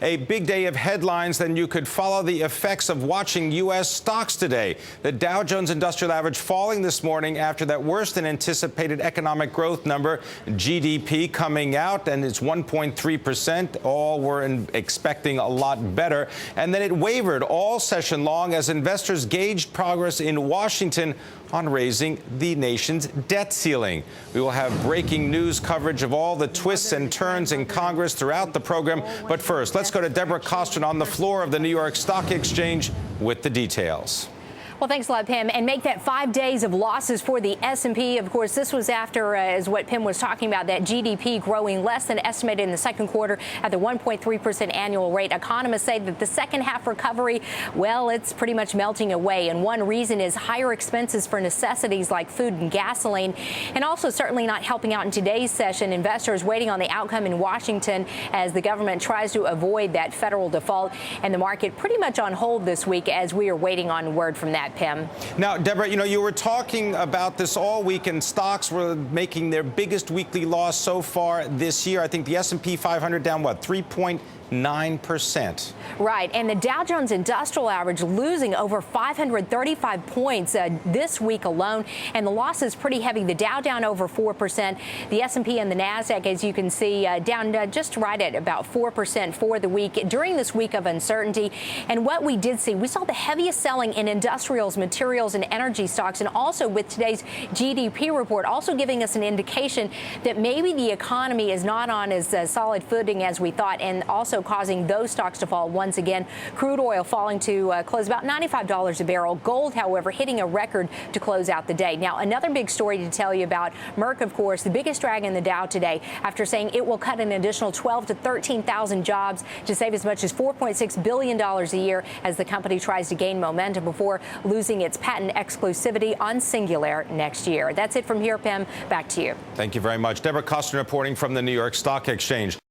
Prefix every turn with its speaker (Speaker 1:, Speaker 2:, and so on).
Speaker 1: A big day of headlines, then you could follow the effects of watching U.S. stocks today. The Dow Jones Industrial Average falling this morning after that worse than anticipated economic growth number, GDP, coming out, and it's 1.3%. All were expecting a lot better. And then it wavered all session long as investors gauged progress in Washington on raising the nation's debt ceiling. We will have breaking news coverage of all the twists and turns in Congress throughout the program. But first, let's go to Deborah Kostroun on the floor of the New York Stock Exchange with the details.
Speaker 2: Well, thanks a lot, Pimm. And make that 5 days of losses for the S&P. Of course, this was after, as what Pimm was talking about, that GDP growing less than estimated in the second quarter at the 1.3% annual rate. Economists say that the second half recovery, well, it's pretty much melting away. And one reason is higher expenses for necessities like food and gasoline. And also certainly not helping out in today's session. Investors waiting on the outcome in Washington as the government tries to avoid that federal default. And the market pretty much on hold this week as we are waiting on word from that. Pimm.
Speaker 1: Now, Deborah, you were talking about this all week, and stocks were making their biggest weekly loss so far this year. I think the S&P 500 down, what, 3.9%?
Speaker 2: Right. And the Dow Jones Industrial Average losing over 535 points this week alone. And the loss is pretty heavy. The Dow down over 4%. The S&P and the NASDAQ, as you can see, down just right at about 4% for the week during this week of uncertainty. And what we did see, we saw the heaviest selling in industrials, materials, and energy stocks. And also with today's GDP report, also giving us an indication that maybe the economy is not on as solid footing as we thought, and also causing those stocks to fall once again. Crude oil falling to close about $95 a barrel. Gold, however, hitting a record to close out the day. Now, another big story to tell you about. Merck, of course, the biggest drag in the Dow today after saying it will cut an additional 12,000 to 13,000 jobs to save as much as $4.6 billion a year as the company tries to gain momentum before losing its patent exclusivity on Singulair next year. That's it from here, Pimm. Back to you.
Speaker 1: Thank you very much. Deborah Kostroun reporting from the New York Stock Exchange.